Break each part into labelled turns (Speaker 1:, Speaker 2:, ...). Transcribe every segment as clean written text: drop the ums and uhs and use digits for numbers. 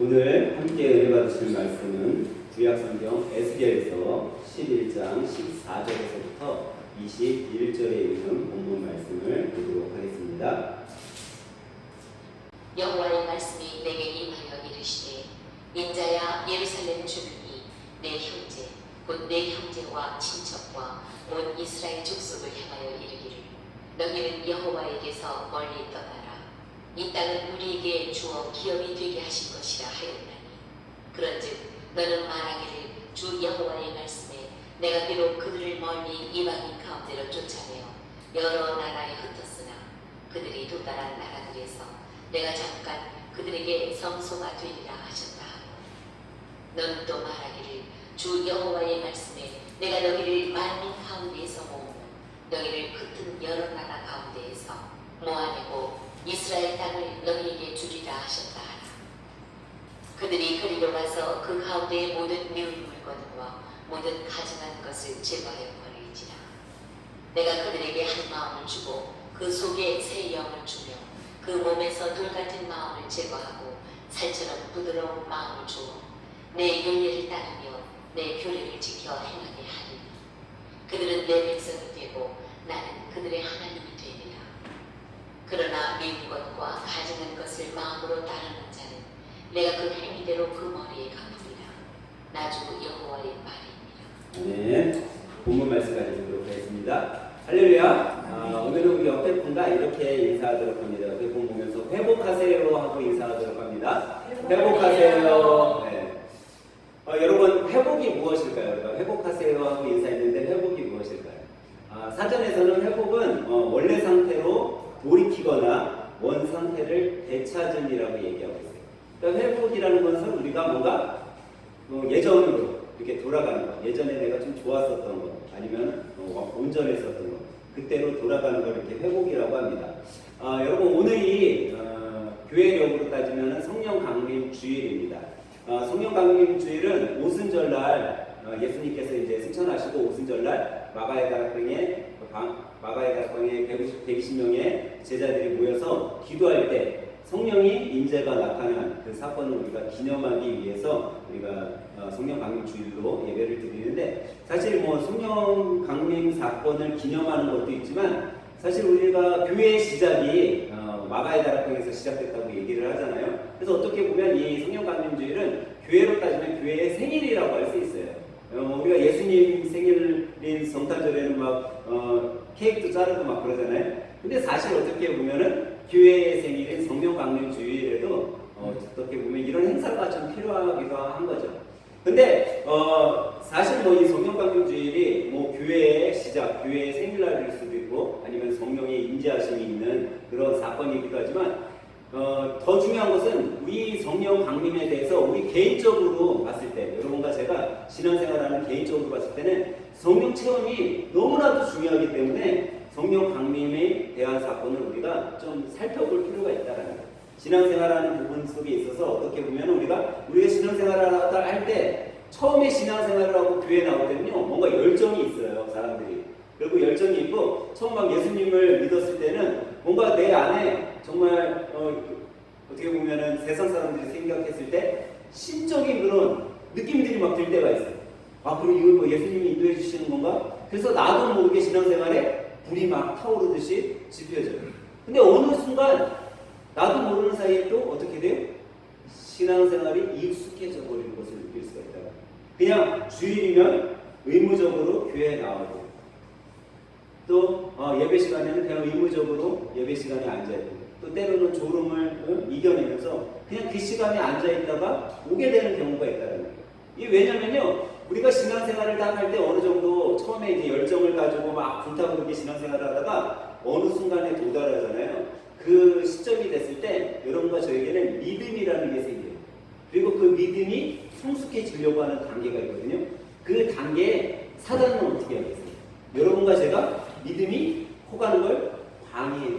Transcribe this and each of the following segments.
Speaker 1: 오늘 함께 은혜 받으실 말씀은 구약성경 에스겔서 11장 14절에서부터 21절에 있는 본문 말씀을 보도록 하겠습니다.
Speaker 2: 여호와의 말씀이 내게 임하여 이르시되 인자야 예루살렘 주민이 내 형제 곧 내 형제와 친척과 온 이스라엘 족속을 향하여 이르기를 너희는 여호와에게서 멀리 떠나라. 이 땅은 우리에게 주어 기업이 되게 하신 것이라 하였나니 그런즉 너는 말하기를 주 여호와의 말씀에 내가 비록 그들을 멀리 이방인 가운데로 쫓아내어 여러 나라에 흩었으나 그들이 도달한 나라들에서 내가 잠깐 그들에게 성소가 되리라 하셨다 하고 너는 또 말하기를 주 여호와의 말씀에 내가 너희를 만민 가운데에서 모으며 너희를 흩은 여러 나라 가운데에서 모아내고 이스라엘 땅을 너희에게 주리라 하셨다 하라. 그들이 그리로 가서 그 가운데의 모든 미운 물건과 모든 가증한 것을 제거하여 버릴지라. 내가 그들에게 한 마음을 주고 그 속에 새 영을 주며 그 몸에서 돌 같은 마음을 제거하고 살처럼 부드러운 마음을 주어 내 윤례를 따르며 내 규례를 지켜 행하게 하리니 그들은 내 백성이 되고 나는 그들의 하나님이 되리라. 그러나 미운 것과 가증한 것을 마음으로 따르는 자는 내가 그 행위대로 그 머리에 갚으리라. 나 주 여호와의 말입니다.
Speaker 1: 네, 본문 말씀까지 보도록 하겠습니다. 할렐루야. 오늘은 우리 옆에 분과 이렇게 인사하도록 합니다. 옆에 분 보면서 회복하세요 하고 인사하도록 합니다. 회복하세요. 네. 여러분 회복이 무엇일까요? 회복하세요 하고 인사했는데 회복이 무엇일까요? 사전에서는 회복은 원래 상태로 돌이키거나 원 상태를 되찾음이라고 얘기하고 있어요. 그러니까 회복이라는 것은 우리가 뭔가 예전으로 이렇게 돌아가는 것, 예전에 내가 좀 좋았었던 것, 아니면 온전했었던 것, 그때로 돌아가는 걸 이렇게 회복이라고 합니다. 여러분 오늘이 교회력으로 따지면 성령 강림 주일입니다. 성령 강림 주일은 오순절날 예수님께서 이제 승천하시고 오순절날 마가의 다락방에 120명의 제자들이 모여서 기도할 때 성령이 인재가 나타난 그 사건을 우리가 기념하기 위해서 우리가 성령 강림 주일로 예배를 드리는데 사실 성령 강림 사건을 기념하는 것도 있지만 사실 우리가 교회의 시작이 마가의 다락방에서 시작됐다고 얘기를 하잖아요. 그래서 어떻게 보면 이 성령 강림 주일은 교회로 따지면 교회의 생일이라고 할 수 있어요. 우리가 예수님 생일인 성탄절에는 막 케이크도 자르고 막 그러잖아요. 근데 사실 어떻게 보면은 교회의 생일인 성령 강림 주일에도 어떻게 보면 이런 행사가 좀 필요하기도 한 거죠. 근데 사실 이 성령 강림 주일이 교회의 시작, 교회의 생일날일 수도 있고 아니면 성령의 임재하심이 있는 그런 사건이기도 하지만 더 중요한 것은 우리 성령 강림에 대해서 우리 개인적으로 봤을 때 여러분과 제가 신앙생활하는 개인적으로 봤을 때는 성령 체험이 너무나도 중요하기 때문에 성령 강림에 대한 사건을 우리가 좀 살펴볼 필요가 있다는 거예요. 신앙생활하는 부분 속에 있어서 어떻게 보면 우리가 신앙생활을 할 때 처음에 신앙생활을 하고 교회에 나올 때는요 뭔가 열정이 있어요 사람들이. 그리고 열정이 있고 처음 막 예수님을 믿었을 때는 뭔가 내 안에 정말 어떻게 보면은 세상 사람들이 생각했을 때 신적인 그런 느낌들이 막 들 때가 있어요. 그리고 이거 예수님이 인도해 주시는 건가? 그래서 나도 모르게 신앙생활에 불이 막 타오르듯이 지펴져요. 근데 어느 순간 나도 모르는 사이에 또 어떻게 돼요? 신앙생활이 익숙해져 버리는 것을 느낄 수가 있다. 그냥 주일이면 의무적으로 교회에 나오고 또 예배 시간에는 그냥 의무적으로 예배 시간에 앉아있고 또 때로는 졸음을 이겨내면서 그냥 그 시간에 앉아있다가 오게 되는 경우가 있다는 거예요. 이게 왜냐면요 우리가 신앙생활을 딱 할 때 어느 정도 처음에 이제 열정을 가지고 막 불타오르게 신앙생활을 하다가 어느 순간에 도달하잖아요. 그 시점이 됐을 때 여러분과 저에게는 믿음이라는 게 생겨요. 그리고 그 믿음이 성숙해지려고 하는 단계가 있거든요. 그 단계에 사단은 어떻게 하겠어요? 여러분과 제가 믿음이 커가는 걸 방해해요.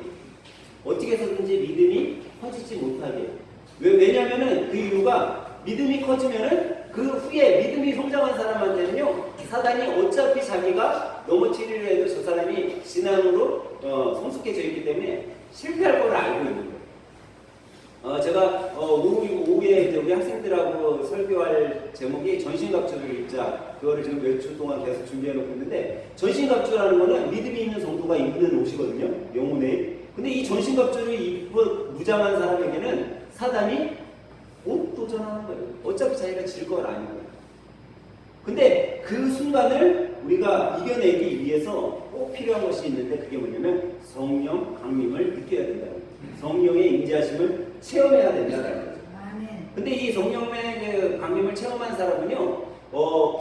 Speaker 1: 어떻게 해서든지 믿음이 커지지 못하게. 왜냐면은 그 이유가 믿음이 커지면은 그 후에 믿음이 성장한 사람한테는요 사단이 어차피 자기가 넘어뜨리려 해도 저 사람이 신앙으로 성숙해져 있기 때문에 실패할 걸 알고 있는 거예요. 제가 오후에 이제 우리 학생들하고 설교할 제목이 전신갑주를 입자. 그거를 지금 몇 주 동안 계속 준비해 놓고 있는데, 전신갑주라는 거는 믿음이 있는 성도가 입는 옷이거든요. 영혼에. 근데 이 전신갑주를 입고 무장한 사람에게는 사단이 못 도전하는 거예요. 어차피 자기가 질 건 아니고요. 근데 그 순간을 우리가 이겨내기 위해서 꼭 필요한 것이 있는데, 그게 뭐냐면 성령 강림을 느껴야 된다는 거예요. 성령의 임재하심을 체험해야 된다는 거죠. 근데 이 성령의 강림을 체험한 사람은요,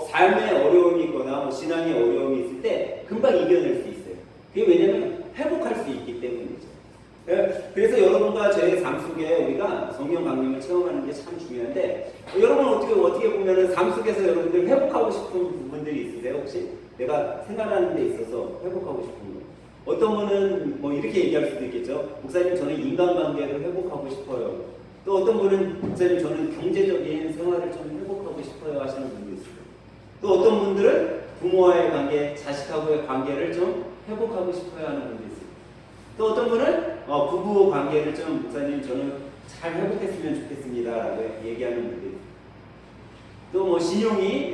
Speaker 1: 삶에 어려움이 있거나 뭐 신앙에 어려움이 있을 때 금방 이겨낼 수 있어요. 그게 왜냐면 회복할 수 있기 때문이죠. 그래서 여러분과 저의 삶 속에 우리가 성령 강림을 체험하는 게 참 중요한데, 여러분 어떻게 보면은 삶 속에서 여러분들 회복하고 싶은 부분들이 있으세요? 혹시 내가 생각하는 데 있어서 회복하고 싶은 거? 어떤 분은 뭐 이렇게 얘기할 수도 있겠죠. 목사님, 저는 인간관계를 회복하고 싶어요. 또 어떤 분은 목사님, 저는 경제적인 생활을 좀 회복하고 싶어요 하시는 분도 있어요. 또 어떤 분들은 부모와의 관계, 자식하고의 관계를 좀 회복하고 싶어요 하는 분도 있어요. 또 어떤 분은 부부 관계를 좀, 목사님, 저는 잘 회복했으면 좋겠습니다 라고 얘기하는 분도 있어요. 또 뭐 신용이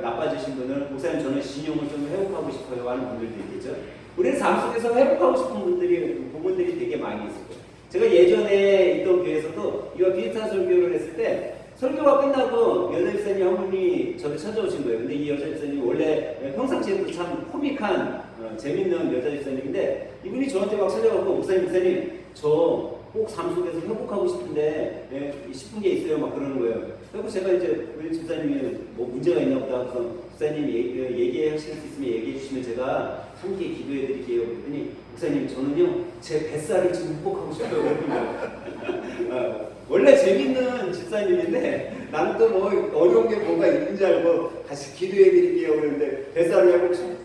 Speaker 1: 나빠지신 분은 목사님, 저는 신용을 좀 회복하고 싶어요 하는 분들도 있겠죠. 우리는 삶 속에서 회복하고 싶은 부분들이 되게 많이 있을 거예요. 제가 예전에 있던 교회에서도 이와 비슷한 설교를 했을 때, 설교가 끝나고 여자 집사님 한 분이 저를 찾아오신 거예요. 근데 이 여자 집사님이 원래 평상시에도 참 코믹한 재밌는 여자 집사님인데, 이분이 저한테 막 찾아가고, 목사님, 저 꼭 삶 속에서 회복하고 싶은데 싶은 게 있어요 막 그러는 거예요. 그리고 제가 이제 우리 집사님이 뭐 문제가 있나 보다. 그래서 집사님이 얘기하실 수 있으면 얘기해 주시면 제가 함께 기도해 드릴게요. 그랬더니, 목사님, 저는요 제 뱃살을 좀 회복하고 싶어요. 원래 재밌는 집사님인데 나는 또 뭐 어려운 게 뭐가 있는지 알고 다시 기도해 드릴게요 그랬는데, 뱃살을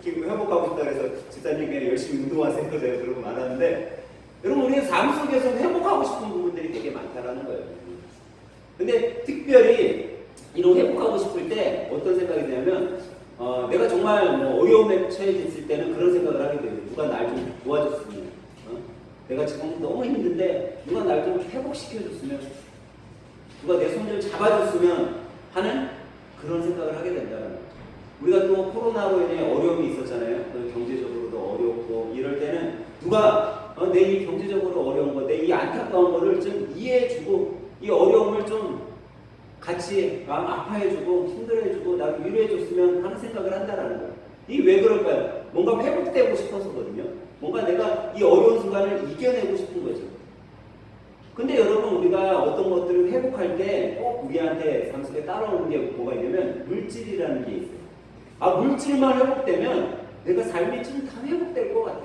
Speaker 1: 회복하고 싶다 그래서 집사님 그냥 열심히 운동하세요 제가 그러고 말하는데, 여러분, 우리는 삶 속에서 회복하고 싶은 부분들이 되게 많다라는 거예요. 근데 특별히 이런 회복하고 싶을 때 어떤 생각이 드냐면, 내가 정말 뭐 어려움에 처해졌을 때는 그런 생각을 하게 돼요. 누가 날 좀 도와줬으면, 내가 지금 너무 힘든데 누가 날 좀 회복시켜줬으면, 누가 내 손을 잡아줬으면 하는 그런 생각을 하게 된다는 거죠. 우리가 또 코로나로 인해 어려움이 있었잖아요. 경제적으로도 어렵고 이럴 때는 누가 내 이 경제적으로 어려운 거, 내 이 안타까운 거를 좀 이해해주고, 이 어려움을 좀 같이 마음 아파해주고 힘들어해주고 나를 위로해줬으면 하는 생각을 한다는 거예요. 이게 왜 그럴까요? 뭔가 회복되고 싶어서거든요. 뭔가 내가 이 어려운 순간을 이겨내고 싶은 거죠. 근데 여러분, 우리가 어떤 것들을 회복할 때 꼭 우리한테 삶 속에 따라오는 게 뭐가 있냐면 물질이라는 게 있어요. 물질만 회복되면 내가 삶이 좀 다 회복될 것 같아.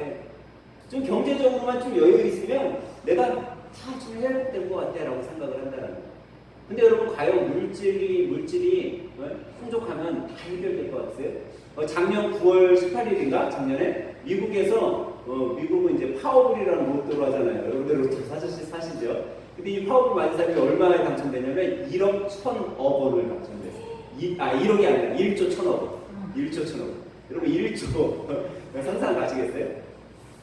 Speaker 1: 좀 경제적으로만 좀 여유 있으면 내가 다 좀 회복될 것 같아 라고 생각을 한다는 거예요. 근데 여러분, 과연 물질이 풍족하면 다 해결될 것 같으세요? 작년 9월 18일인가? 작년에 미국에서 미국은 이제 파워블이라는 로또를 하잖아요. 여러분들 로또 사시죠? 근데 이 파워블 맞은 사람이 얼마에 당첨되냐면 1억 1,000억 원을 당첨됐어요. 1억이 아니라 1조 1,000억 원. 1조 1,000억 원. 여러분 1조 상상 가시겠어요?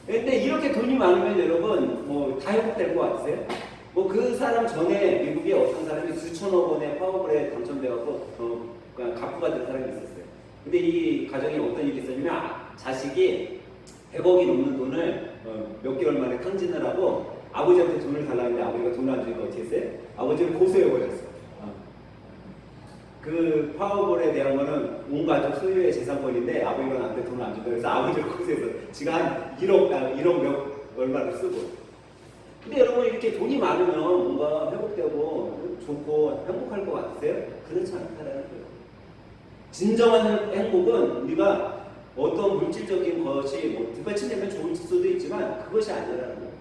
Speaker 1: 근데 이렇게 돈이 많으면 여러분 뭐 다 회복될 것 같으세요? 뭐 그 사람 전에 미국에 어떤 사람이 수천억 원의 파워블에 당첨돼갖고 갑부가 된 사람이 있었어요. 근데 이 가정에 어떤 일이 있었냐면 자식이 100억이 넘는 돈을 몇 개월 만에 탕진을 하고 아버지한테 돈을 달라고 했는데 아버지가 돈을 안 주니까 어떻게 했어요? 아버지를 고소해버렸어요. 그 파워볼에 대한 거는 온 가족 소유의 재산권인데 아버지가 나한테 돈을 안 준다 그래서 아버지를 고소해서 지가 한 1억 몇 얼마를 쓰고. 근데 여러분, 이렇게 돈이 많으면 뭔가 회복되고 좋고 행복할 것 같으세요? 그렇지 않다라는 거예요. 진정한 행복은 우리가 어떤 물질적인 것이 뭐 뒷받침되면 좋을 수도 있지만 그것이 아니라는 거예요.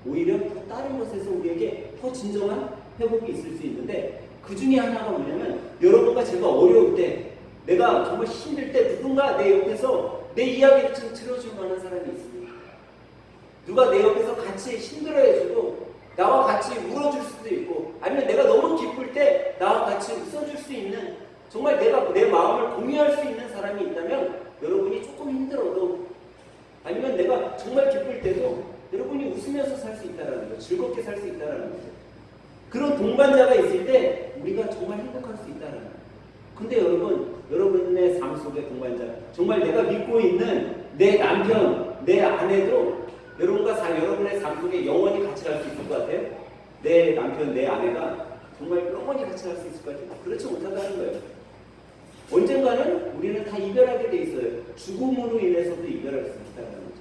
Speaker 1: 오히려 다른 것에서 우리에게 더 진정한 회복이 있을 수 있는데, 그 중에 하나가 뭐냐면, 여러분과 제가 어려울 때, 내가 정말 힘들 때 누군가 내 옆에서 내 이야기를 좀 들어줄 만한 사람이 있습니다. 누가 내 옆에서 같이 힘들어해주고 나와 같이 울어줄 수도 있고, 아니면 내가 너무 기쁠 때 나와 같이 웃어줄 수 있는, 정말 내가 내 마음을 공유할 수 있는 사람이 있다면, 여러분이 조금 힘들어도, 아니면 내가 정말 기쁠 때도 여러분이 웃으면서 살 수 있다는 거예요. 즐겁게 살 수 있다는 거죠. 그런 동반자가 있을 때 우리가 정말 행복할 수 있다는 거예요. 근데 여러분의 삶 속의 동반자, 정말 내가 믿고 있는 내 남편, 내 아내도 여러분의 삶 속에 영원히 같이 갈 수 있을 것 같아요? 내 남편, 내 아내가 정말 영원히 같이 갈 수 있을 것 같아요? 그렇지 못하다는 거예요. 언젠가는 우리는 다 이별하게 돼 있어요. 죽음으로 인해서도 이별할 수 있다는 거죠.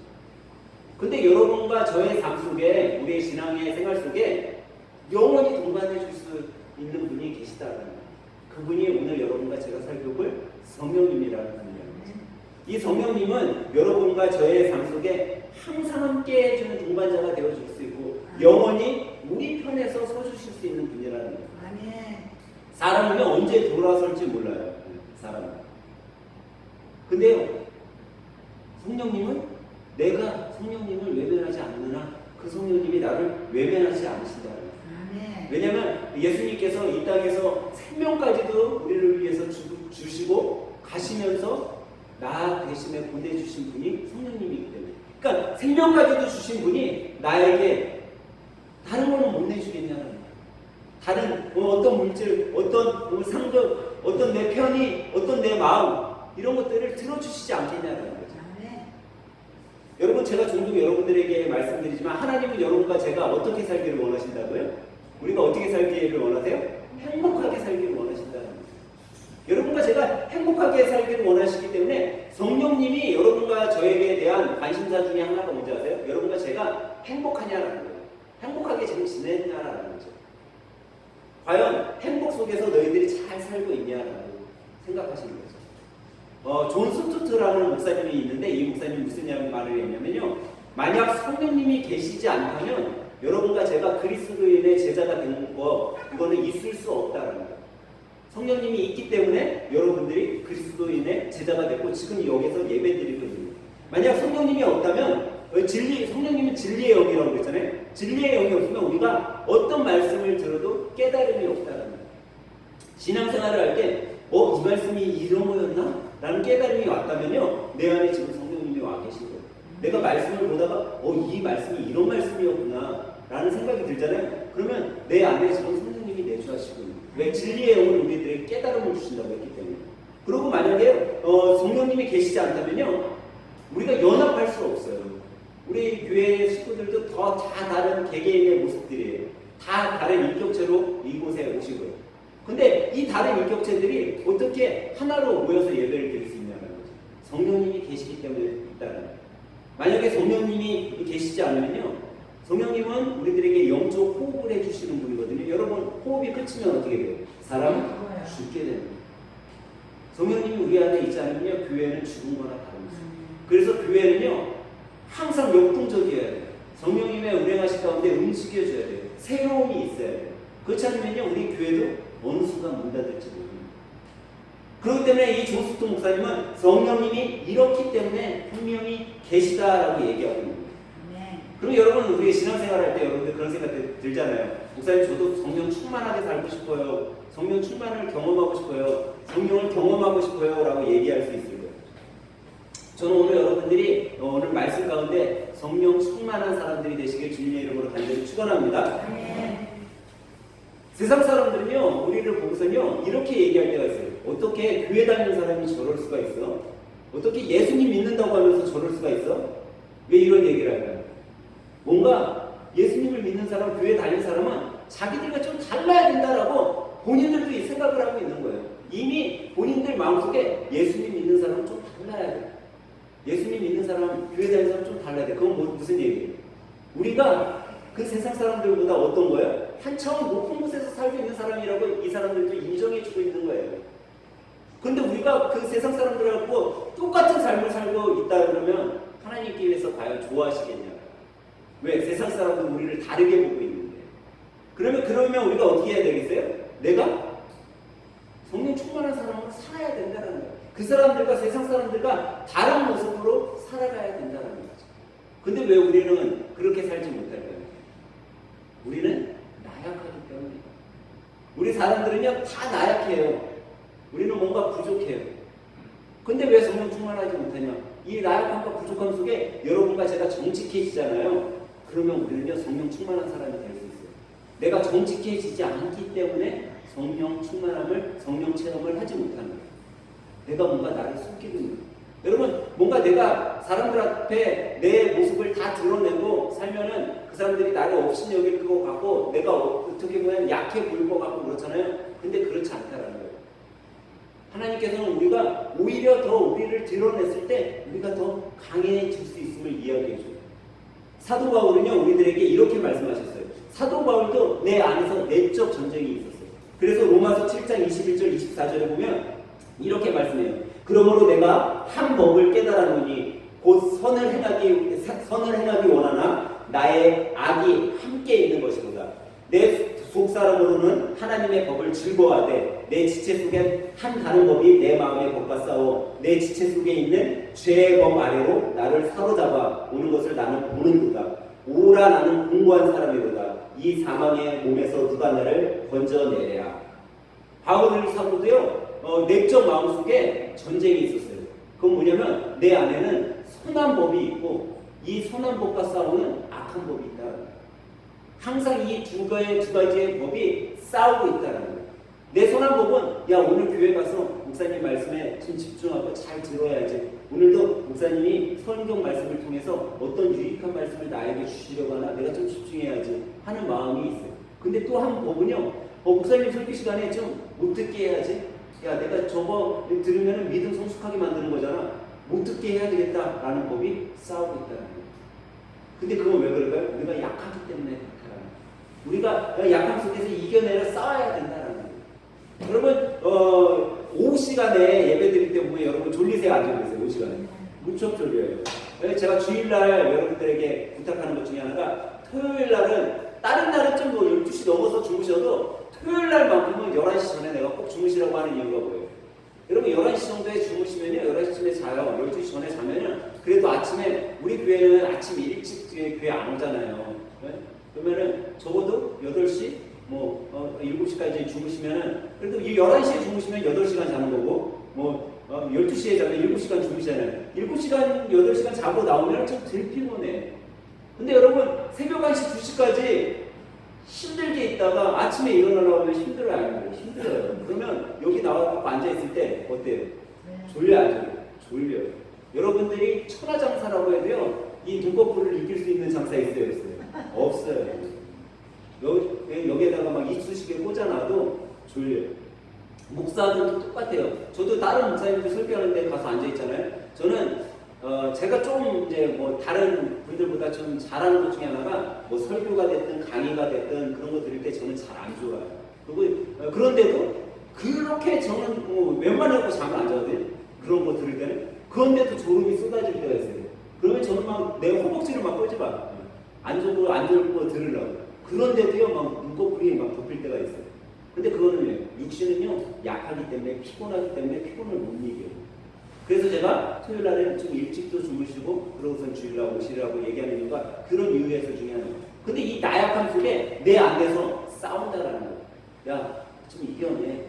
Speaker 1: 근데 여러분과 저의 삶 속에, 우리의 신앙의 생활 속에 영원히 동반해 줄 수 있는 분이 계시다는 거예요. 그분이 오늘 여러분과 제가 살펴볼 성령님이라는 분이에요. 이 성령님은 여러분과 저의 삶 속에 항상 함께 해주는 동반자가 되어줄 수 있고 영원히 우리 편에서 서주실 수 있는 분이라는 거예요. 사람은 언제 돌아설지 몰라요. 사람은. 근데요, 성령님은 내가 성령님을 외면하지 않느나 그 성령님이 나를 외면하지 않으신다는 거예요. 왜냐하면 예수님께서 이 땅에서 생명까지도 우리를 위해서 주시고 가시면서 나 대신에 보내주신 분이 성령님이기 때문에, 그러니까 생명까지도 주신 분이 나에게 다른 거는 못 내주겠냐는 거예요. 다른 어떤 물질, 어떤 상급, 어떤 내 편의, 어떤 내 마음 이런 것들을 들어주시지 않겠냐는 거죠. 여러분, 제가 종종 여러분들에게 말씀드리지만 하나님은 여러분과 제가 어떻게 살기를 원하신다고요? 우리가 어떻게 살기를 원하세요? 행복하게 살기를 원하신다는 거예요. 여러분과 제가 행복하게 살기를 원하시기 때문에 성령님이 여러분과 저에게 대한 관심사 중에 하나가 뭔지 아세요? 여러분과 제가 행복하냐라는 거예요. 행복하게 지금 지냈냐라는 거죠. 과연 행복 속에서 너희들이 잘 살고 있냐라고 생각하시는 거죠. 존 스투트라는 목사님이 있는데 이 목사님이 무슨 말을 했냐면요. 만약 성령님이 계시지 않다면 여러분과 제가 그리스도인의 제자가 되는 거 이거는 있을 수 없다라는 거예요. 성령님이 있기 때문에 여러분들이 그리스도인의 제자가 됐고 지금 여기서 예배드리거든요. 만약 성령님이 없다면 성령님은 진리의 영이라고 그랬잖아요. 진리의 영이 없으면 우리가 어떤 말씀을 들어도 깨달음이 없다는 거예요. 신앙생활을 할 때 이 말씀이 이런 거였나? 라는 깨달음이 왔다면요. 내 안에 지금 성령님이 와 계신 거예요. 내가 말씀을 보다가 이 말씀이 이런 말씀이었구나 라는 생각이 들잖아요. 그러면 내 안에 지금 성령님이 내주하시고 왜? 진리의 영을 우리들에게 깨달음을 주신다고 했기 때문에. 그리고 만약에 성령님이 계시지 않다면요. 우리가 연합할 수 없어요. 우리 교회 식구들도 다 다른 개개인의 모습들이에요. 다 다른 인격체로 이곳에 오시고요. 근데 이 다른 인격체들이 어떻게 하나로 모여서 예배를 드릴 수 있냐는 거죠. 성령님이 계시기 때문에 있다는 거예요. 만약에 성령님이 계시지 않으면요. 성령님은 우리들에게 영적 호흡을 해주시는 분이거든요. 여러분, 호흡이 끝이면 어떻게 돼요? 사람은 죽게 됩니다. 성령님이 우리 안에 있지 않으면요. 교회는 죽은 거나 다릅니다. 그래서 교회는요. 항상 역동적이어야 돼요. 성령님의 운행하실 가운데 움직여줘야 돼요. 새로움이 있어야 돼요. 그렇지 않으면요. 우리 교회도 어느 순간 문 닫을지 모릅니다. 그렇기 때문에 이 존스톤 목사님은 성령님이 이렇기 때문에 분명히 계시다라고 얘기하고 있는 거예요. 그럼 여러분, 우리 신앙생활 할 때 여러분들 그런 생각 들잖아요. 목사님, 저도 성령 충만하게 살고 싶어요. 성령 충만을 경험하고 싶어요. 성령을 경험하고 싶어요. 라고 얘기할 수 있을 거예요. 저는 오늘 여러분들이 오늘 말씀 가운데 성령 충만한 사람들이 되시길 주님의 이름으로 간절히 축원합니다. 세상 사람들은요, 우리를 보고서는요, 이렇게 얘기할 때가 있어요. 어떻게 교회 다니는 사람이 저럴 수가 있어? 어떻게 예수님 믿는다고 하면서 저럴 수가 있어? 왜 이런 얘기를 할까요? 뭔가 예수님을 믿는 사람, 교회 다니는 사람은 자기들과 좀 달라야 된다라고 본인들도 이 생각을 하고 있는 거예요. 이미 본인들 마음속에 예수님 믿는 사람은 좀 달라야 돼. 예수님 믿는 사람, 교회 다니는 사람 좀 달라야 돼. 그건 무슨 얘기예요? 우리가 그 세상 사람들보다 어떤 거예요? 한참 높은 곳에서 살고 있는 사람이라고 이 사람들도 인정해주고 있는 거예요. 그런데 우리가 그 세상 사람들하고 똑같은 삶을 살고 있다 그러면 하나님께서 과연 좋아하시겠냐? 왜? 세상 사람들은 우리를 다르게 보고 있는데. 그러면 우리가 어떻게 해야 되겠어요? 내가 성령 충만한 사람으로 살아야 된다는 거예요. 그 사람들과 세상 사람들과 다른 모습으로 살아가야 된다는 거죠. 근데 왜 우리는 그렇게 살지 못할까요? 우리는 나약하기 때문이에요. 우리 사람들은요, 다 나약해요. 우리는 뭔가 부족해요. 근데 왜 성령 충만하지 못하냐? 이 나약함과 부족함 속에 여러분과 제가 정직해지잖아요. 그러면 우리는요, 성령 충만한 사람이 될 수 있어요. 내가 정직해지지 않기 때문에 성령 충만함을, 성령 체험을 하지 못하는 거예요. 내가 뭔가 나를 숨기고 있는 거예요. 여러분, 뭔가 내가 사람들 앞에 내 모습을 다 드러내고 살면은 그 사람들이 나를 없인 여길 것 같고 내가 어떻게 보면 약해 보일 것 같고 그렇잖아요. 근데 그렇지 않다라는 거예요. 하나님께서는 우리가 오히려 더 우리를 드러냈을 때 우리가 더 강해질 수 있음을 이야기해 줘요. 사도 바울은요, 우리들에게 이렇게 말씀하셨어요. 사도 바울도 내 안에서 내적 전쟁이 있었어요. 그래서 로마서 7장 21절 24절에 보면 이렇게 말씀해요. 그러므로 내가 한 법을 깨달았노니 곧 선을 행하기 원하나 나의 악이 함께 있는 것이로다. 내 속사람으로는 하나님의 법을 즐거워하되 내 지체 속에 한 다른 법이 내 마음의 법과 싸워 내 지체 속에 있는 죄의 법 아래로 나를 사로잡아 오는 것을 나는 보는도다. 오라 나는 공고한 사람이로다. 이 사망의 몸에서 누가 나를 건져내랴. 바울 사도도요, 내적 마음속에 전쟁이 있었어요. 그건 뭐냐면 내 안에는 선한 법이 있고 이 선한 법과 싸우는 악한 법이 있다. 항상 이 두 가지의 법이 싸우고 있다는 거예요. 내 선한 법은 야, 오늘 교회 가서 목사님 말씀에 좀 집중하고 잘 들어야지. 오늘도 목사님이 성경 말씀을 통해서 어떤 유익한 말씀을 나에게 주시려고 하나 내가 좀 집중해야지 하는 마음이 있어요. 근데 또 한 법은요, 목사님 설교 시간에 좀 못 듣게 해야지. 야, 내가 저거 들으면 믿음 성숙하게 만드는 거잖아. 못 듣게 해야 되겠다라는 법이 싸우고 있다는 거예요. 근데 그건 왜 그럴까요? 우리가 약하기 때문에 그렇다는 거예요. 우리가 약함 속에서 이겨내려 싸워야 된다는 거예요. 여러분, 오후 시간에 예배 드릴 때 보면 여러분 졸리세요? 안 졸리세요? 오후 시간에? 무척 졸려요. 제가 주일날 여러분들에게 부탁하는 것 중에 하나가 토요일날은 다른 날은 좀 12시 넘어서 주무셔도 토요일날만큼은 11시 전에 내가 꼭 주무시라고 하는 이유가 뭐예요? 여러분 11시 정도에 주무시면요, 11시쯤에 자요. 12시 전에 자면은 그래도 아침에 우리 교회는 아침 일찍 교회 안 오잖아요. 네? 그러면은 적어도 8시 7시까지 주무시면은 그래도 이 11시에 주무시면 8시간 자는 거고 12시에 자면 7시간 주무시잖아요. 7시간, 8시간 자고 나오면 좀 덜 피곤해. 근데 여러분 새벽 1시, 2시까지 힘들게 있다가 아침에 일어나려고 하면 힘들어요, 안 힘들어요. 그러면 여기 나와서 앉아있을 때 어때요? 졸려요, 안 졸려요? 졸려요. 여러분들이 천하장사라고 해도요, 이 눈꺼풀을 이길 수 있는 장사 있어요, 없어요? 없어요. 여기에다가 막 이쑤시개 꽂아놔도 졸려요. 목사들도 똑같아요. 저도 다른 목사님들 설교하는데 가서 앉아있잖아요. 저는 제가 좀 이제 다른 분들보다 좀 잘하는 것 중에 하나가 설교가 됐든 강의가 됐든 그런 거 들을 때 저는 잘 안 좋아요. 그리고 그런데도 그렇게 저는 웬만하고 잠을 안 자거든요. 그런 거 들을 때는. 그런데도 졸음이 쏟아질 때가 있어요. 그러면 저는 막 내 허벅지를 막 꼬집어요. 안 졸고 들으려고. 그런데도요, 막 눈꺼풀이 막 덮일 때가 있어요. 근데 그거는요, 육신은요 약하기 때문에 피곤하기 때문에 피곤을 못 이겨요. 그래서 제가 토요일 날에는 좀 일찍도 주무시고 그러고선 주일날 오시라고 얘기하는 이유가 그런 이유에서 중요한 거예요. 근데 이 나약함 속에 내 안에서 싸운다라는 거예요. 야, 좀 이겨내.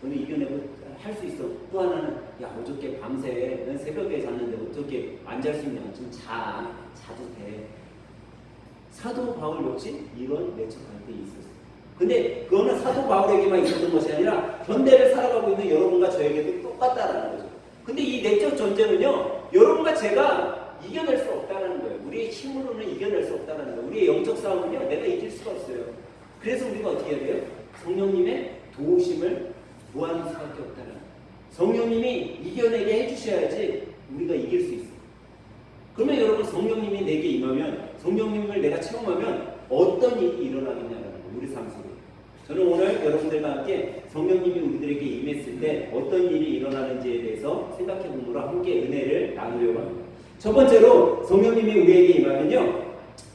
Speaker 1: 너는 이겨내고 할 수 있어. 또 하나는 야, 어저께 밤새 난 새벽에 잤는데 어떻게 안 잘 수 있냐. 좀 자도 돼. 사도 바울 역시 이런 내적 갈등이 있었어요. 근데 그거는 사도 바울에게만 있었던 것이 아니라 현대를 살아가고 있는 여러분과 저에게도 똑같다라는 거죠. 근데 이 내적 전쟁은요, 여러분과 제가 이겨낼 수 없다는 거예요. 우리의 힘으로는 이겨낼 수 없다는 거예요. 우리의 영적 싸움은요, 내가 이길 수가 없어요. 그래서 우리가 어떻게 해야 돼요? 성령님의 도우심을 구하는 수밖에 없다는 거예요. 성령님이 이겨내게 해주셔야지 우리가 이길 수 있어요. 그러면 여러분, 성령님이 내게 임하면, 성령님을 내가 체험하면 어떤 일이 일어나겠냐는 거예요. 우리 삶 속에. 저는 오늘 여러분들과 함께 성령님이 우리들에게 임했을 때 어떤 일이 일어나는지에 대해서 생각해 보므로 함께 은혜를 나누려고 합니다. 첫 번째로 성령님이 우리에게 임하면요,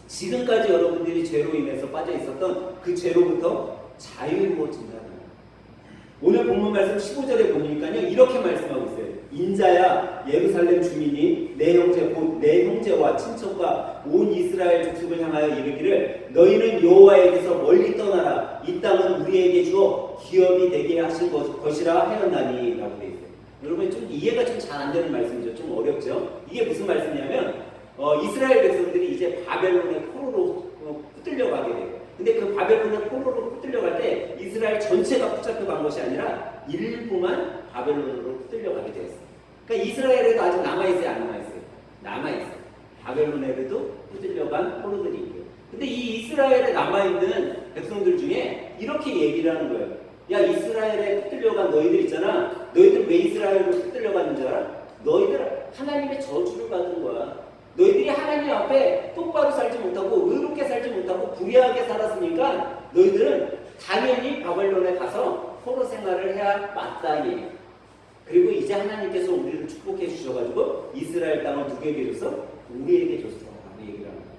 Speaker 1: 지금까지 여러분들이 죄로 인해서 빠져 있었던 그 죄로부터 자유로워진다는 거예요. 오늘 본문 말씀 15절에 보니까요, 이렇게 말씀하고 있어요. 인자야 예루살렘 주민이 내 형제 곧 내 형제와 친척과 온 이스라엘 족속을 향하여 이르기를 너희는 여호와에게서 멀리 떠나라. 이 땅은 우리에게 주어 기업이 되게 하신 것이라 하였나니 라고 되어 있어요. 여러분 좀 이해가 좀 잘 안 되는 말씀이죠. 좀 어렵죠. 이게 무슨 말씀이냐면 이스라엘 백성들이 이제 바벨론의 포로로 붙들려 가게 돼요. 근데 그 바벨론의 포로로 붙들려갈 때 이스라엘 전체가 붙잡혀간 것이 아니라 일부만 바벨론으로 붙들려가게 되었어요. 그러니까 이스라엘에도 아직 남아있어요, 안 남아있어요? 남아있어요. 바벨론에도 붙들려간 포로들이 있고요. 근데 이 이스라엘에 남아있는 백성들 중에 이렇게 얘기를 하는 거예요. 야, 이스라엘에 붙들려간 너희들 있잖아. 너희들 왜 이스라엘로 붙들려가는 줄 알아? 너희들 하나님의 저주를 받은 거야. 너희들이 하나님 앞에 똑바로 살지 못하고 의롭게 살지 못하고 불의하게 살았으니까 너희들은 당연히 바벨론에 가서 포로 생활을 해야 마땅해. 그리고 이제 하나님께서 우리를 축복해 주셔가지고 이스라엘 땅을 누구에게 줬어? 우리에게 줬어. 라고 얘기를 합니다.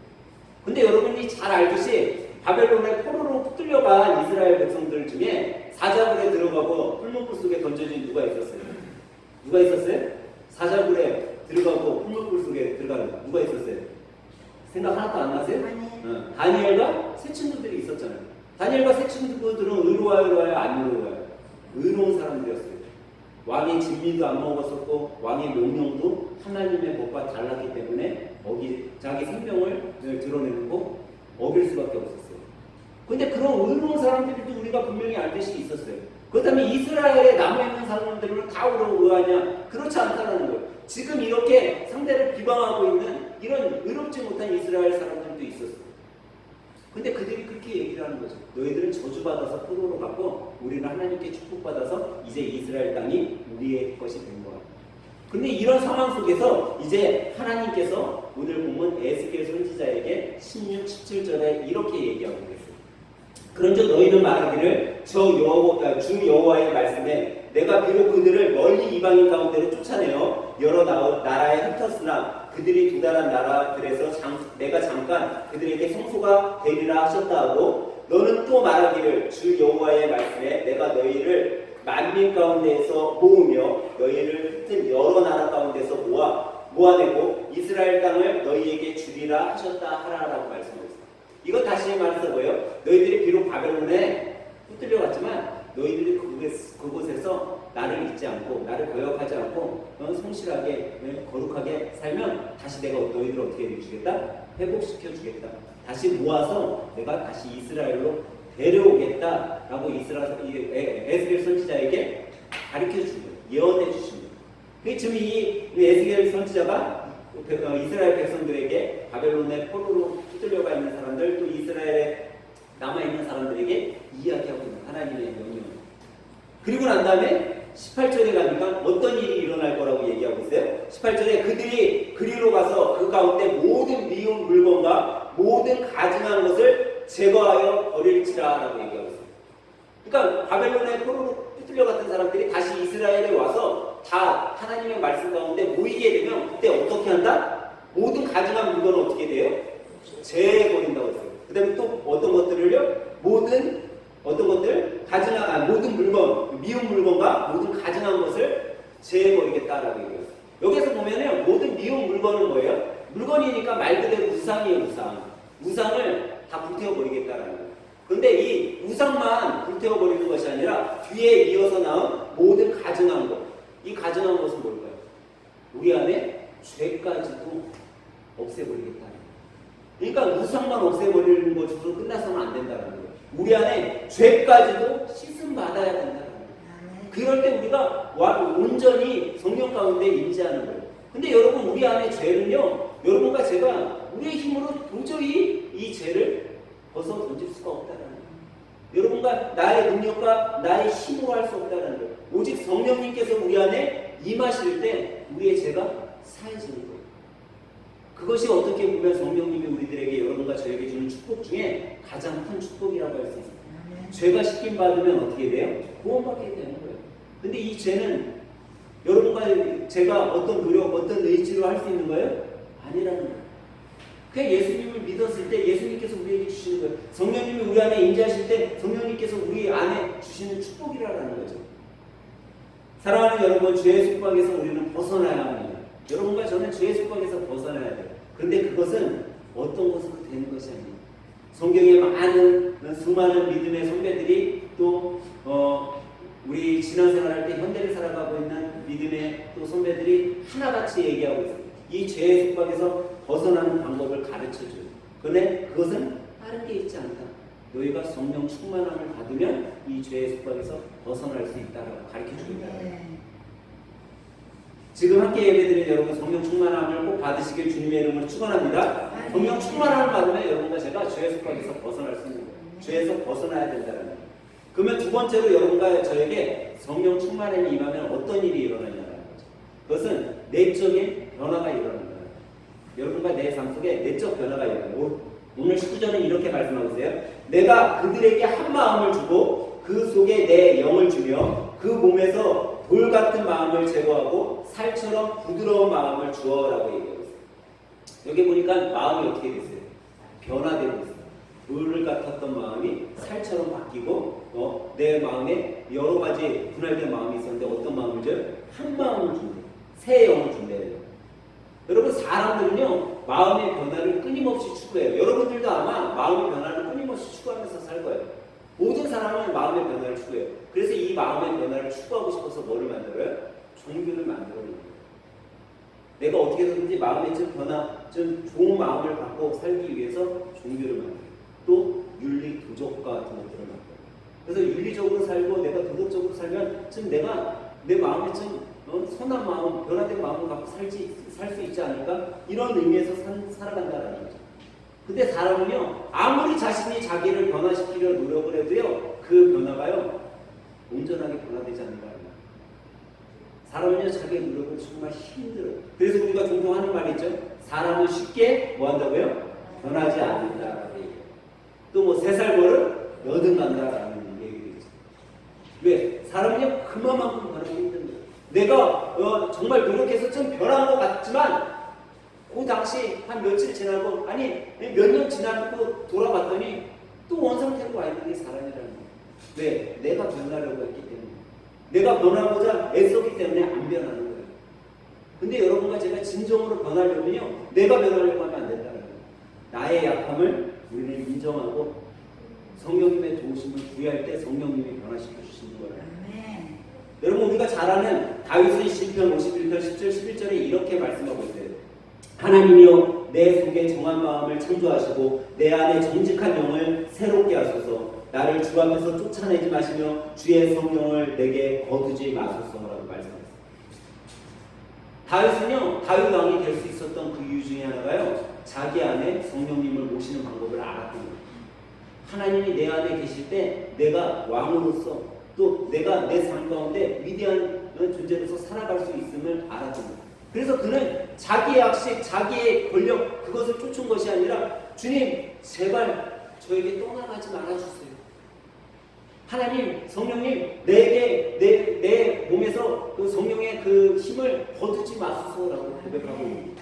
Speaker 1: 근데 여러분이 잘 알듯이 바벨론의 포로로 붙들려간 이스라엘 백성들 중에 사자굴에 들어가고 풀무불 속에 던져진 누가 있었어요? 누가 있었어요? 사자굴에 들어가고 풀무불 속에 들어가는 누가 있었어요? 생각 하나도 안 나세요? 다니엘과 세 친구들이 있었잖아요. 다니엘과 세 친구들은 의로워요, 안 의로워요? 의로운 사람들이었어요. 왕의 진미도 안 먹었었고 왕의 명령도 하나님의 법과 달랐기 때문에 자기 생명을 드러내고 어길 수밖에 없었어요. 근데 그런 의로운 사람들도 우리가 분명히 알듯이 있었어요. 그렇다면 이스라엘에 남아있는 사람들은 다 의로하냐? 그렇지 않다는 거예요. 지금 이렇게 상대를 비방하고 있는 이런 의롭지 못한 이스라엘 사람들도 있었어요. 근데 그들이 그렇게 얘기를 하는 거죠. 너희들은 저주받아서 포로로 갔고 우리는 하나님께 축복받아서 이제 이스라엘 땅이 우리의 것이 된 거야. 근데 이런 상황 속에서 이제 하나님께서 오늘 보면 에스겔 선지자에게 16, 17절에 이렇게 얘기하고 있어요. 그런즉 너희는 말하기를 주 여호와의 말씀에 내가 비록 그들을 멀리 이방인 가운데로 쫓아내어 여러 나라에 흩었으나 그들이 두다란 나라들에서 내가 잠깐 그들에게 성소가 되리라 하셨다 하고 너는 또 말하기를 주 여호와의 말씀에 내가 너희를 만민 가운데에서 모으며 너희를 흩은 여러 나라 가운데서 모아내고 이스라엘 땅을 너희에게 주리라 하셨다 하라라고 말씀하셨습니다. 이거 다시 말해서 뭐예요? 너희들이 비록 바벨론에 붙들려갔지만 너희들이 그곳에서 나를 잊지 않고 나를 거역하지 않고 성실하게 거룩하게 살면 다시 내가 너희들을 어떻게 해주겠다? 회복시켜 주겠다. 다시 모아서 내가 다시 이스라엘로 데려오겠다라고 에스겔 선지자에게 가르쳐 주는 거예요. 예언해 주시는 거예요. 지금 이 에스겔 선지자가 이스라엘 백성들에게 바벨론의 포로로 붙들려가 있는 사람들 또 이스라엘에 남아있는 사람들에게 이야기하고 있는 하나님의 명령. 그리고 난 다음에 18절에 가니까 어떤 일이 일어날 거라고 얘기하고 있어요. 18절에 그들이 그리로 가서 그 가운데 모든 미운 물건과 모든 가증한 것을 제거하여 버릴지라 라고 얘기하고 있어요. 그러니까 바벨론의 포로로 붙들려갔던 사람들이 다시 이스라엘에 와서 다 하나님의 말씀 가운데 모이게 되면 그때 어떻게 한다? 모든 가증한 물건은 어떻게 돼요? 제거버린다고 했어요. 그 다음에 또 어떤 것들을요? 모든 물건, 미운 물건과 모든 가증한 것을 제거버리겠다라고 얘기했어요. 여기서 보면은 모든 미운 물건은 뭐예요? 물건이니까 말 그대로 우상이에요, 우상. 우상을 다 불태워버리겠다라는 거예요. 그런데 이 우상만 불태워버리는 것이 아니라 뒤에 이어서 나온 모든 가증한 것. 이 가증한 것은 뭘까요? 우리 안에 죄까지도 없애버리겠다는 거예요. 그러니까 우상만 없애버리는 것으로 끝나서는 안 된다는 거예요. 우리 안에 죄까지도 씻음 받아야 된다는 거예요. 그럴 때 우리가 온전히 성령 가운데 임재하는 거예요. 근데 여러분 우리 안에 죄는요. 여러분과 제가 우리의 힘으로 도저히 이 죄를 벗어 던질 수가 없다는 거예요. 여러분과 나의 능력과 나의 힘으로 할 수 없다는 거예요. 오직 성령님께서 우리 안에 임하실 때 우리의 죄가 사해지는 거예요. 그것이 어떻게 보면 성령님이 우리들에게 여러분과 저에게 주는 축복 중에 가장 큰 축복이라고 할 수 있습니다. 죄가 씻김 받으면 어떻게 돼요? 구원받게 되는 거예요. 근데 이 죄는 여러분과 제가 어떤 노력, 어떤 의지로 할 수 있는 거예요? 아니라는 거예요. 그냥 예수님을 믿었을 때 예수님께서 우리에게 주시는 거예요. 성령님이 우리 안에 임재하실 때 성령님께서 우리 안에 주시는 축복이라는 거죠. 사랑하는 여러분, 죄의 속박에서 우리는 벗어나야 합니다. 여러분과 저는 죄의 속박에서 벗어나야 돼요. 그런데 그것은 어떤 것으로 되는 것이 아닙니다. 성경에 수많은 믿음의 선배들이 또 우리 신앙생활할 때 현대를 살아가고 있는 믿음의 또 선배들이 하나같이 얘기하고 있습니다. 이 죄의 속박에서 벗어나는 방법을 가르쳐줘요. 그런데 그것은 빠른 게 있지 않다. 너희가 성령 충만함을 받으면 이 죄의 속박에서 벗어날 수 있다라고 가르쳐주고 있다. 지금 함께 예배드린 여러분 성령 충만함을 꼭 받으시길 주님의 이름으로 축원합니다. 성령 충만함을 받으면 여러분과 제가 죄의 속박에서 벗어날 수 있는 거예요. 죄에서 벗어나야 된다는 거예요. 그러면 두 번째로 여러분과 저에게 성령 충만함이 임하면 어떤 일이 일어나냐는 거죠. 그것은 내적인 변화가 일어나는 거예요. 여러분과 내 삶 속에 내적 변화가 일어나요. 오늘 19절은 이렇게 말씀하고 있어요. 내가 그들에게 한 마음을 주고 그 속에 내 영을 주며 그 몸에서 돌 같은 마음을 제거하고 살처럼 부드러운 마음을 주어라고 얘기하고 있어요. 여기 보니까 마음이 어떻게 됐어요? 변화되고 있어요. 돌 같았던 마음이 살처럼 바뀌고 내 마음에 여러 가지 분할된 마음이 있었는데 어떤 마음을 줘요? 한 마음을 준대요. 새 영을 준대요. 여러분 사람들은요 마음의 변화를 끊임없이 추구해요. 여러분들도 아마 마음의 변화를 끊임없이 추구하면서 살 거예요. 모든 사람은 마음의 변화를 추구해요. 그래서 이 마음의 변화를 추구하고 싶어서 뭐를 만들어요? 종교를 만들어요. 내가 어떻게든지 마음의 좀 변화, 좀 좋은 마음을 갖고 살기 위해서 종교를 만들어요. 또 윤리, 도덕과 같은 것들을 만들어요. 그래서 윤리적으로 살고 내가 도덕적으로 살면 좀 내가 내 마음에 좀 선한 마음, 변화된 마음을 갖고 살 수 있지 않을까? 이런 의미에서 살아간다는 거죠. 근데 사람은요, 아무리 자신이 자기를 변화시키려 노력을 해도요, 그 변화가요, 온전하게 변화되지 않는 거예요. 사람은요, 자기의 노력을 정말 힘들어요. 그래서 우리가 종종 하는 말이 있죠. 사람은 쉽게 뭐 한다고요? 변하지 않는다라고 얘기해요. 또 뭐 3살 버릇 여든간다라는 얘기도 있죠. 왜? 사람은요, 그만큼 변하기 힘든 거예요. 내가 정말 노력해서 좀 변한 것 같지만 그 당시 한 며칠 지나고 아니 몇 년 지나고 돌아봤더니 또 원상태로 와 있는 게 사람이라는 거예요. 왜? 내가 변하려고 했기 때문에 내가 변하고자 애썼기 때문에 안 변하는 거예요. 근데 여러분과 제가 진정으로 변하려면요 내가 변하려고 하면 안 된다는 거예요. 나의 약함을 우리는 인정하고 성령님의 도우심을 구할 때 성령님이 변화시켜 주시는 거예요. 여러분 우리가 잘 아는 다윗의 시편 51편 10절 11절에 이렇게 말씀하고 있어요. 하나님이여 내 속에 정한 마음을 창조하시고 내 안에 정직한 영을 새롭게 하소서. 나를 주 앞에서 쫓아내지 마시며 주의 성령을 내게 거두지 마소서라고 말씀하셨어요. 다윗은요 다윗 왕이 될 수 있었던 그 이유 중에 하나가요 자기 안에 성령님을 모시는 방법을 알았던 거예요. 하나님이 내 안에 계실 때 내가 왕으로서 또 내가 내 삶 가운데 위대한 존재로서 살아갈 수 있음을 알았던 거예요. 그래서 그는 자기의 약식, 자기의 권력 그것을 쫓은 것이 아니라 주님 제발 저에게 떠나가지 말아주세요. 하나님 성령님 내게 내 몸에서 그 성령의 그 힘을 거두지 마소서라고 고백하고 있습니다.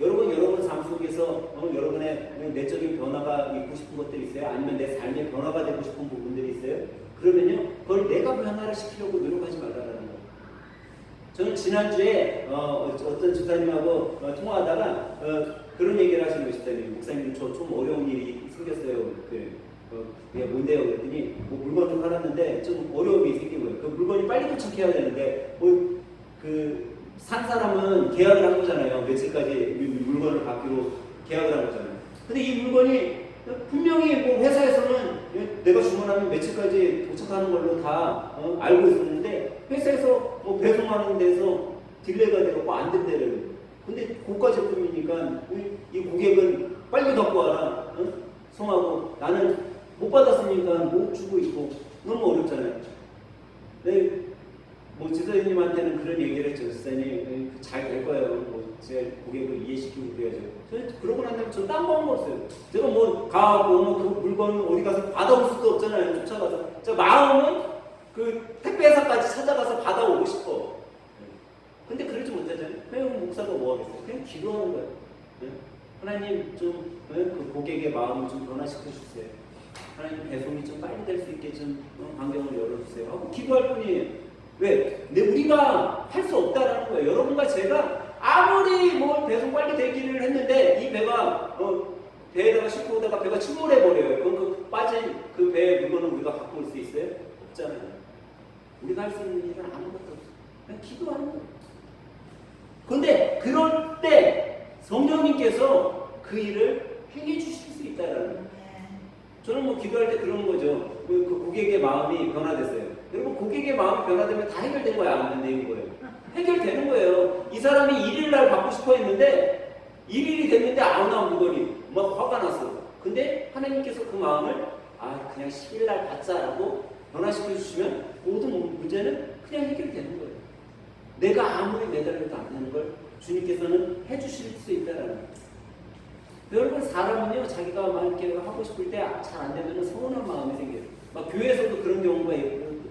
Speaker 1: 여러분 삶 속에서 여러분의 내적인 변화가 있고 싶은 것들이 있어요? 아니면 내 삶의 변화가 되고 싶은 부분들이 있어요? 그러면요 그걸 내가 변화를 시키려고 노력하지 말라는 거예요. 저는 지난주에 어떤 집사님하고 통화하다가 그런 얘기를 하시는 거예요. 목사님 저 좀 어려운 일이 생겼어요. 그게 뭔데요? 그랬더니 뭐 물건을 팔았는데 좀 어려움이 생긴 거예요. 그 물건이 빨리 도착해야 되는데 산 사람은 계약을 한 거잖아요. 며칠까지 물건을 받기로 계약을 한 거잖아요. 근데 이 물건이 분명히 뭐 회사에서는 내가 주문하면 며칠까지 도착하는 걸로 다 알고 있었는데 회사에서 뭐 배송하는 데서 딜레이가 되고 안 된대요. 근데 고가 제품이니까 이 고객은 빨리 갖고 와라. 송하고 나는 못 받았으니까 못 주고 있고 너무 어렵잖아요. 네, 뭐 지사님한테는 그런 얘기를 했죠. 지사님 잘 될 거예요. 뭐 제가 고객을 이해시키고 그래야죠. 저는 그러고 난 다음에 저 딴 거 한 거 없어요. 제가 뭐 가고 그 물건 어디 가서 받아올 수도 없잖아요. 쫓아가서. 저 마음은 그 택배사까지 찾아가서 받아오고 싶어. 근데 그러지 못하잖아요. 그냥 목사가 뭐 하겠어요? 그냥 기도하는 거예요. 하나님 좀 그 고객의 마음을 좀 변화시켜 주세요. 하나님 배송이 좀 빨리 될 수 있게 좀 환경을 열어주세요. 하고 기도할 뿐이에요. 왜? 우리가 할 수 없다라는 거예요. 여러분과 제가 아무리 뭐 배송 빨리 되기를 했는데 이 배가 배에다가 싣고 오다가 배가 침몰해버려요. 그럼 그 빠진 그 배의 물건을 우리가 갖고 올 수 있어요? 없잖아요. 우리가 할 수 있는 일은 아무것도 없어요. 그냥 기도하는 거예요. 그런데 그럴 때 성령님께서 그 일을 행해 주실 수 있다라는 거예요. 저는 뭐 기도할 때 그러는 거죠. 그 고객의 마음이 변화됐어요. 여러분 고객의 마음이 변화되면 다 해결된 거야, 안 되는 거예요? 해결되는 거예요. 이 사람이 1일 날 받고 싶어 했는데 1일이 됐는데 안 나온 물건이 막 화가 났어. 근데 하나님께서 그 마음을 그냥 10일 날 받자라고 변화시켜 주시면 모든 문제는 그냥 해결되는 거예요. 내가 아무리 매달려도 안 되는 걸 주님께서는 해주실 수 있다라는 거예요. 여러분 사람은요 자기가 막 이렇게 하고 싶을 때 잘 안 되면 서운한 마음이 생겨요. 막 교회에서도 그런 경우가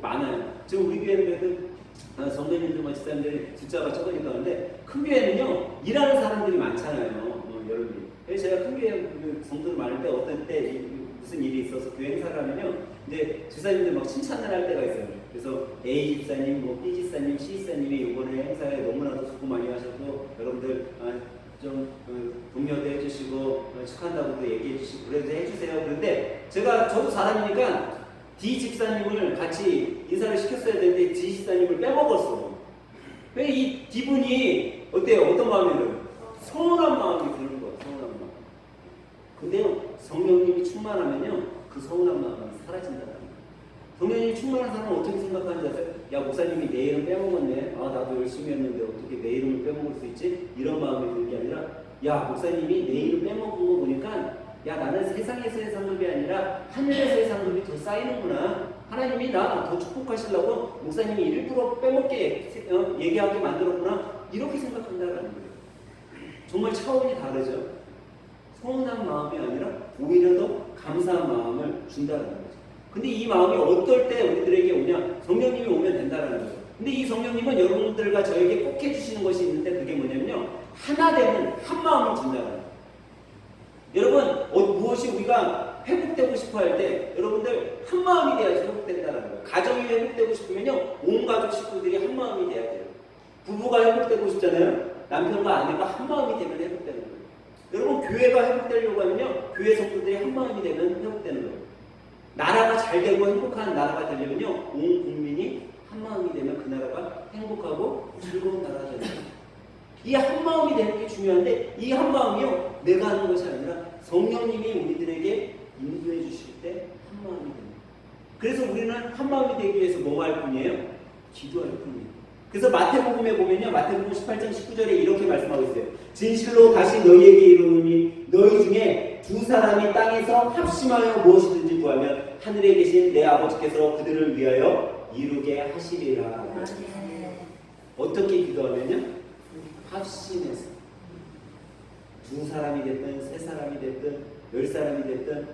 Speaker 1: 많아요. 지금 우리 교회는 성도님들, 집사님들이 숫자가 적으니까 하는데 큰 교회는요 일하는 사람들이 많잖아요. 여러분이. 그래서 제가 큰 교회 성도들 많을 때 어떤 때 무슨 일이 있어서 교회 행사를 하면요 이제 집사님들 막 칭찬을 할 때가 있어요. 그래서 A 집사님, 뭐 B 집사님, C 집사님이 이번에 행사에 너무나도 수고 많이 하셨고 여러분들 좀 독려도 해주시고 축하한다고도 얘기해 주시고 그래도 해주세요. 그런데 저도 사람이니까 D 집사님을 같이 인사를 시켰어야 되는데 D 집사님을 빼먹었어. 왜 이 D분이 어때요? 어떤 마음이 들어요? 서운한 마음이 드는 거야. 서운한 마음. 근데요 성령님이 충만하면요 그 서운한 마음이 사라진다는 거예요. 성령님이 충만한 사람은 어떻게 생각하는지 아세요? 야 목사님이 내 이름 빼먹었네. 나도 열심히 했는데 어떻게 내 이름을 빼먹을 수 있지? 이런 마음이 드는 게 아니라 야 목사님이 내 이름 빼먹은 거 보니까 야 나는 세상에서의 상급이 아니라 하늘에서의 상급이 더 쌓이는구나. 하나님이 나 더 축복하시려고 목사님이 일부러 빼먹게 얘기하게 만들었구나. 이렇게 생각한다는 거예요. 정말 차원이 다르죠. 서운한 마음이 아니라 오히려 더 감사한 마음을 준다는 거죠. 근데 이 마음이 어떨 때 우리들에게 오냐? 성령님이 오면 된다는 거죠. 근데 이 성령님은 여러분들과 저에게 꼭 해주시는 것이 있는데 그게 뭐냐면요. 하나 되는 한 마음을 준다는 거예요. 여러분 무엇이 우리가 회복되고 싶어 할 때 여러분들 한 마음이 돼야지 회복된다는 거예요. 가정이 회복되고 싶으면요. 온 가족 식구들이 한 마음이 돼야 돼요. 부부가 회복되고 싶잖아요. 남편과 아내가 한 마음이 되면 회복되는 거예요. 여러분 교회가 회복되려고 하면요. 교회 성도들이 한 마음이 되면 회복되는 거예요. 나라가 잘 되고 행복한 나라가 되려면요. 온 국민이 한 마음이 되면 그 나라가 행복하고 즐거운 나라가 되는 거예요. 이 한 마음이 되는 게 중요한데 이 한 마음이요. 내가 하는 것이 아니라 성령님이 우리들에게 인도해 주실 때 한 마음이 됩니다. 그래서 우리는 한 마음이 되기 위해서 뭐 할 뿐이에요? 기도할 뿐이에요. 그래서 마태복음에 보면요. 마태복음 18장 19절에 이렇게 말씀하고 있어요. 진실로 다시 너희에게 이르노니 너희 중에 두 사람이 땅에서 합심하여 무엇이든지 구하면 하늘에 계신 내 아버지께서 그들을 위하여 이루게 하시리라. 어떻게 기도하면요? 합심해서 두 사람이 됐든 세 사람이 됐든 10사람이 됐든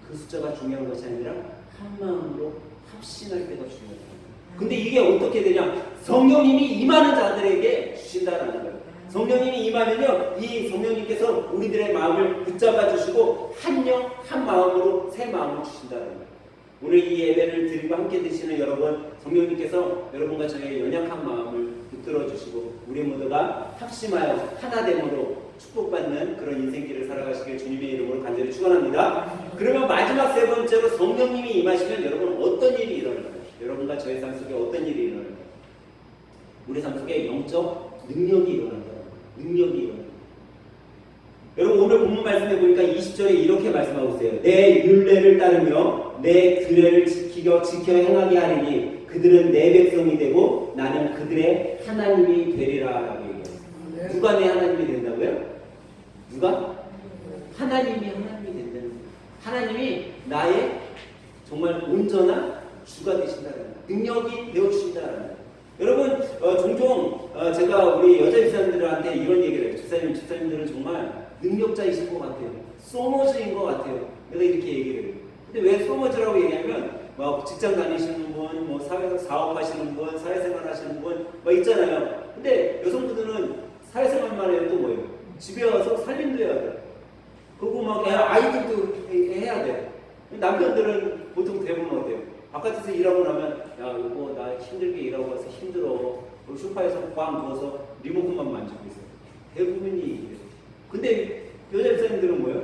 Speaker 1: 그 숫자가 중요한 것이 아니라 한 마음으로 합심할 때가 중요해요. 근데 이게 어떻게 되냐? 성령님이 임하는 자들에게 주신다는 거예요. 성령님이 임하면요, 이 성령님께서 우리들의 마음을 붙잡아 주시고 한 영, 한 마음으로 새 마음을 주신다는 거예요. 오늘 이 예배를 드리고 함께 드시는 여러분, 성령님께서 여러분과 저의 연약한 마음을 붙들어 주시고 우리 모두가 합심하여 하나됨으로 축복받는 그런 인생길을 살아가시길 주님의 이름으로 간절히 축원합니다. 그러면 마지막 세 번째로 성령님이 임하시면 여러분 어떤 일이 일어날까요? 여러분과 저의 삶 속에 어떤 일이 일어날까요? 우리 삶 속에 영적 능력이 일어난다. 능력이 일어난다. 여러분 오늘 본문 말씀해 보니까 20절에 이렇게 말씀하고 있어요. 내 율례를 따르며 내 규례를 지켜 행하게 하리니 그들은 내 백성이 되고 나는 그들의 하나님이 되리라 라고 얘기했어요. 누가 내 하나님이 된다고요? 누가? 하나님이 하나님이 된다는 거예요. 하나님이 나의 정말 온전한 주가 되신다는 거예요. 능력이 되어주신다는 거예요. 여러분 종종 제가 우리 여자 집사님들한테 이런 얘기를 해요. 집사님들은 정말 능력자이신 것 같아요. 소머즈인 것 같아요. 내가 이렇게 얘기를 해요. 근데 왜 소머즈라고 얘기하면 막 직장 다니시는 분, 뭐 사업하시는 분, 사회생활 하시는 분, 막 있잖아요. 근데 여성분들은 사회생활만 해도 또 뭐예요? 집에 와서 살림도 해야 돼. 그리고 막 아이들도 해야 돼. 남편들은 보통 대부분 어때요? 바깥에서 일하고 나면 야 이거 나 힘들게 일하고 와서 힘들어. 소파에서 꽉 누워서 리모컨만 만지고 있어요. 대부분이 이래요. 근데 여자 집사님들은 뭐예요?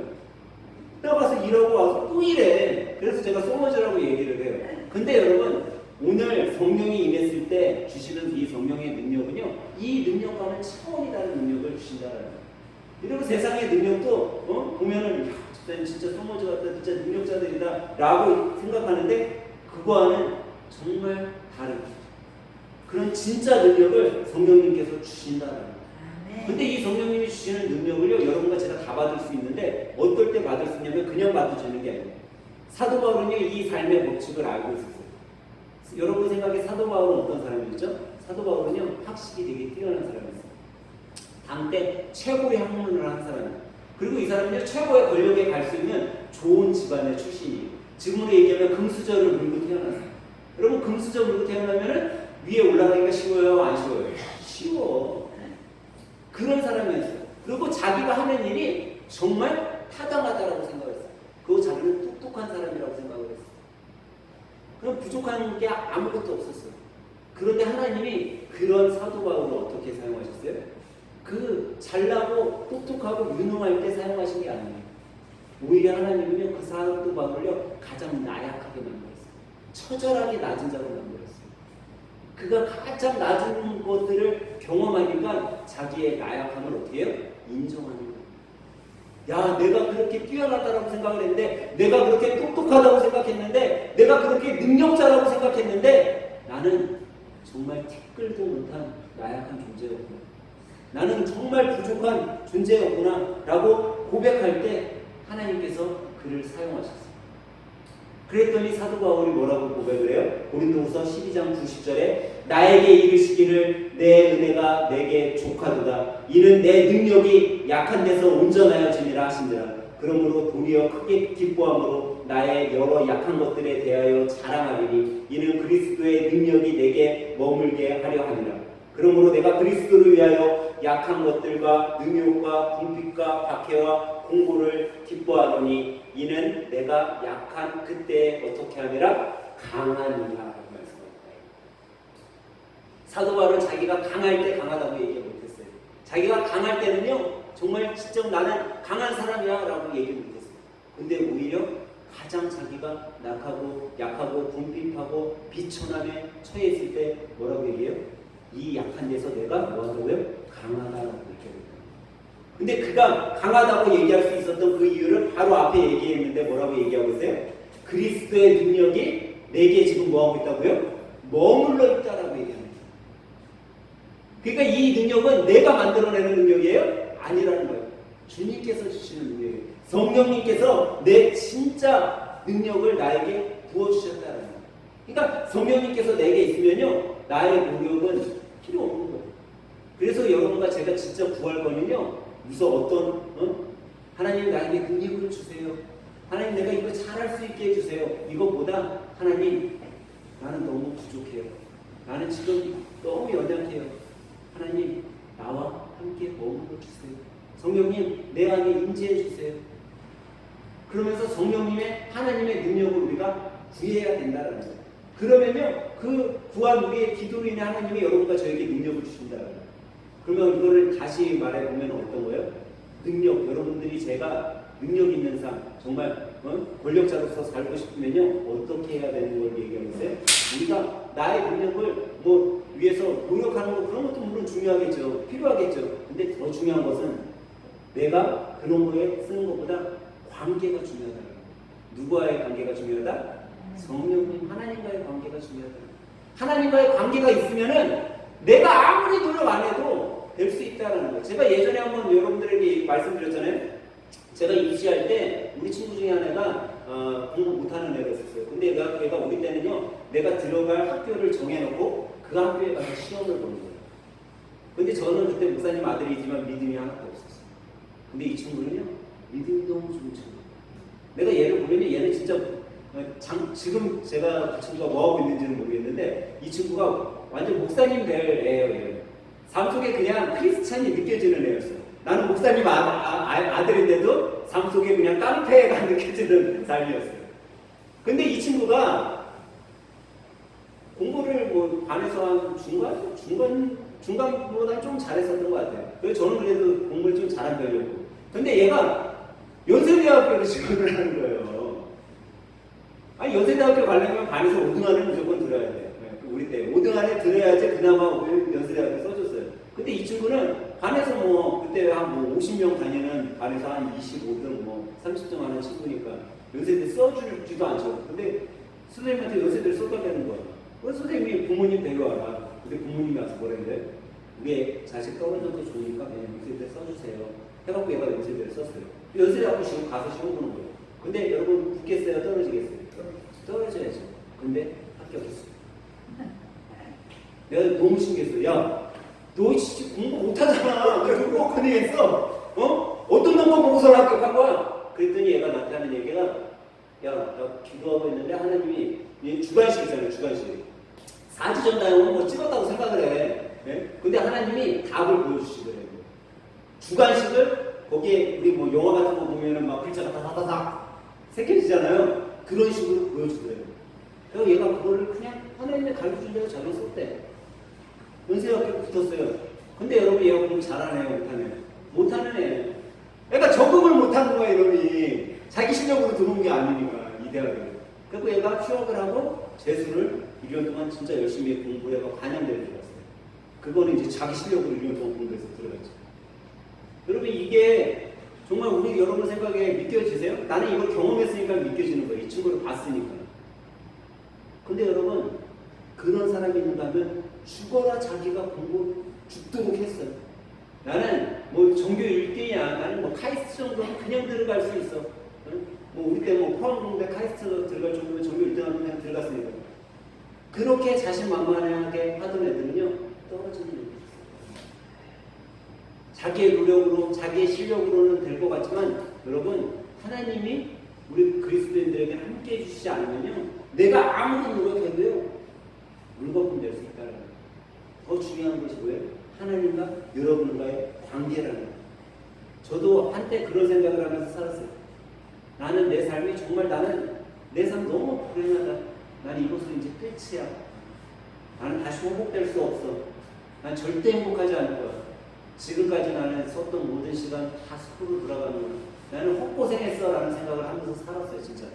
Speaker 1: 나가서 일하고 와서 또 일해. 그래서 제가 소머즈라고 얘기를 해요. 근데 여러분 오늘 성령이 임했을 때 주시는 이 성령의 능력은요, 이 능력과는 차원이 다른 능력을 주신다는 거예요. 여러분 세상의 능력도 보면은 집사님 진짜 소모지 같다, 진짜 능력자들이다 라고 생각하는데 그거와는 정말 다른 그런 진짜 능력을 성령님께서 주신다는 거예요. 근데 이 성령님이 주시는 능력을요, 여러분과 제가 다 받을 수 있는데 어떨 때 받을 수 있냐면 그냥 받도 되는 게 아니에요. 사도 바울은요, 이 삶의 법칙을 알고 있었어요. 여러분 생각에 사도 바울은 어떤 사람이었죠? 사도 바울은요, 학식이 되게 뛰어난 사람이었어요. 당대 최고의 학문을 한 사람이에요. 그리고 이 사람은요, 최고의 권력에 갈 수 있는 좋은 집안의 출신이에요. 지금으로 얘기하면 금수저를 물고 태어났어요. 여러분, 금수저 물고 태어나면은 위에 올라가기가 쉬워요? 안 쉬워요? 쉬워. 그런 사람이었어요. 그리고 자기가 하는 일이 정말 타당하다라고 생각했어요. 그리고 자기는 똑똑한 사람이라고 생각을 했어요. 그럼 부족한 게 아무것도 없었어요. 그런데 하나님이 그런 사도 바울을 어떻게 사용하셨어요? 그 잘나고 똑똑하고 유능할 때 사용하신 게 아니에요. 오히려 하나님은요, 그 사도 바울을요, 가장 나약하게 만들었어요. 처절하게 낮은 자로 만들었어요. 그가 가장 낮은 것들을 경험하니까 자기의 나약함을 어떻게 해요? 인정하는 거예요. 야, 내가 그렇게 뛰어나다라고 생각을 했는데, 내가 그렇게 똑똑하다고 생각했는데, 내가 그렇게 능력자라고 생각했는데, 나는 정말 티끌도 못한 나약한 존재였구나. 나는 정말 부족한 존재였구나 라고 고백할 때 하나님께서 그를 사용하셨어요. 그랬더니 사도 바울이 뭐라고 고백을 해요? 고린도후서 12장 90절에 나에게 이르시기를 내 은혜가 내게 족하도다. 이는 내 능력이 약한 데서 온전하여지니라 하신지라. 그러므로 도리어 크게 기뻐함으로 나의 여러 약한 것들에 대하여 자랑하리니 이는 그리스도의 능력이 내게 머물게 하려 함이라. 그러므로 내가 그리스도를 위하여 약한 것들과 능욕과 궁핍과 박해와 공고를 기뻐하노니 이는 내가 약한 그때에 어떻게 하느라 강하니라 라고 말씀합니다. 사도 바울은 자기가 강할 때 강하다고 얘기 못했어요. 자기가 강할 때는요, 정말 진짜 나는 강한 사람이야 라고 얘기 못했어요. 근데 오히려 가장 자기가 약하고 궁핍하고 비천함에 처해 있을 때 뭐라고 얘기해요? 이 약한 데서 내가 뭐하다고요? 강하다라고 얘기합니다. 근데 그가 강하다고 얘기할 수 있었던 그 이유를 바로 앞에 얘기했는데 뭐라고 얘기하고 있어요? 그리스도의 능력이 내게 지금 뭐하고 있다고요? 머물러 있다라고 얘기합니다. 그러니까 이 능력은 내가 만들어내는 능력이에요? 아니라는 거예요. 주님께서 주시는 능력이에요. 성령님께서 내 진짜 능력을 나에게 부어주셨다는 거예요. 그러니까 성령님께서 내게 있으면요, 나의 노력은 필요 없는 거예요. 그래서 여러분과 제가 진짜 구할 거는요, 무슨 하나님 나에게 능력을 주세요. 하나님 내가 이거 잘할 수 있게 해주세요. 이것보다 하나님 나는 너무 부족해요. 나는 지금 너무 연약해요. 하나님 나와 함께 머물러 주세요. 성령님 내 안에 임재해 주세요. 그러면서 성령님의 하나님의 능력을 우리가 구해야 된다는 거예요. 그러면요, 그 구한 우리의 기도로 인해 하나님이 여러분과 저에게 능력을 주신다는 거예요. 그러면 이거를 다시 말해보면 어떤 거예요? 능력, 여러분들이 제가 능력 있는 삶, 정말 권력자로서 살고 싶으면요, 어떻게 해야 되는 걸 얘기하고 있어요? 우리가 나의 능력을 위해서 노력하는 거, 그런 것도 물론 중요하겠죠. 필요하겠죠. 근데 더 중요한 것은 내가 그런 거에 쓰는 것보다 관계가 중요하다. 누구와의 관계가 중요하다? 성령님, 하나님과의 관계가 중요하다. 하나님과의 관계가 있으면은 내가 아무리 노력 안 해도 될 수 있다는 거예요. 제가 예전에 한번 여러분들에게 말씀드렸잖아요. 제가 입시할 때 우리 친구 중에 하나가 공부 못하는 애가 있었어요. 근데 얘가 우리 때는요, 내가 들어갈 학교를 정해놓고 그 학교에 가서 시험을 보는 거예요. 근데 저는 그때 목사님 아들이지만 믿음이 하나도 없었어요. 근데 이 친구는요, 믿음이 너무 좋은 친구. 내가 얘를 보면요, 얘는 진짜 지금 제가 그 친구가 뭐하고 있는지는 모르겠는데 이 친구가 완전 목사님 될 애예요. 얘는. 삶 속에 그냥 크리스찬이 느껴지는 애였어요. 나는 목사님 아들인데도 삶 속에 그냥 깡패가 느껴지는 삶이었어요. 근데 이 친구가 공부를 반에서 한 중간보다 좀 잘했었던 것 같아요. 그래서 저는 그래도 공부를 좀 잘한 편이었고. 근데 얘가 연세대학교를 지원을 하는 거예요. 아니, 연세대학교 가려면 반에서 5등 안에 무조건 들어야 돼요. 우리 때 5등 안에 들어야지 그나마 연세대학교 써줬어요. 근데 이 친구는 반에서 그때 한 50명 다니는 반에서 한 25등, 30점 하는 친구니까 연세대 써주지도 않죠. 근데 선생님한테 연세대를 써달라는 거야. 그래서 선생님이 부모님 데려와라. 근데 부모님이 와서 뭐라 했는데 우리 자식 떨어져도 좋으니까 그냥 연세대 써주세요. 해갖고 얘가 연세대를 썼어요. 연세대 갖고 지금 가서 시험 보는 거예요. 근데 여러분 붙겠어요? 떨어지겠어요? 떨어져야죠. 근데 합격했어요. 내가 너무 신기했어. 야, 너 진짜 공부 못하잖아. 그래서 꼭 그네했어. 어떤 놈만 보고서 합격한 거야? 그랬더니 얘가 나한테 하는 얘기가 야, 나 기도하고 있는데 하나님이 주관식이잖아요. 주관식. 사지점 다용은 뭐 찍었다고 생각을 해. 네? 근데 하나님이 답을 보여주시더래요. 주관식을 거기에 우리 뭐 영화 같은 거 보면은 막 글자가 다다다닥 새겨지잖아요. 그런 식으로 보여주더래요. 그래서 얘가 그거를 그냥 하나님의 가르쳐준 대로 자기가 썼대. 연세학교 붙었어요. 근데 여러분 얘가 공부 잘하네요, 못하네요? 못하는 애예요. 그러니까 적응을 못하는 거야, 이놈이. 자기 실력으로 들어온 게 아니니까, 이 대학에. 그리고 얘가 휴학을 하고 재수를 1년 동안 진짜 열심히 공부해서 관양대를 들어갔어요. 그거는 이제 자기 실력으로 1년 동안 공부해서 들어갔죠. 여러분 이게 정말 우리 여러분 생각에 믿겨지세요? 나는 이걸 경험했으니까 믿겨지는 거예요. 이 친구를 봤으니까. 근데 여러분 그런 사람이 있는가 하면 죽어라 자기가 공부 죽도록 했어요. 나는 뭐 전교 1등이야. 나는 뭐 카이스트 정도는 그냥 들어갈 수 있어. 응? 뭐 우리 때 뭐 포항공대 카이스트 들어갈 정도면 전교 1등 하면 그냥 들어갔으니까. 그렇게 자신만만하게 하던 애들은요 떨어지는 애들이 있어요. 자기의 노력으로 자기의 실력으로는 될 것 같지만 여러분 하나님이 우리 그리스도인들에게 함께 해주시지 않으면요 내가 아무리 노력해도요 물거품 될 수 있다는 거예요. 더 중요한 것이 뭐예요? 하나님과 여러분과의 관계라는 거예요. 저도 한때 그런 생각을 하면서 살았어요. 나는 내 삶이 정말 나는 내 삶 너무 불행하다. 나는 이것으로 이제 끝이야. 나는 다시 회복될 수 없어. 난 절대 행복하지 않을 거야. 지금까지 나는 썼던 모든 시간 다 숲으로 돌아가는 거야. 나는 헛고생했어 라는 생각을 하면서 살았어요. 진짜.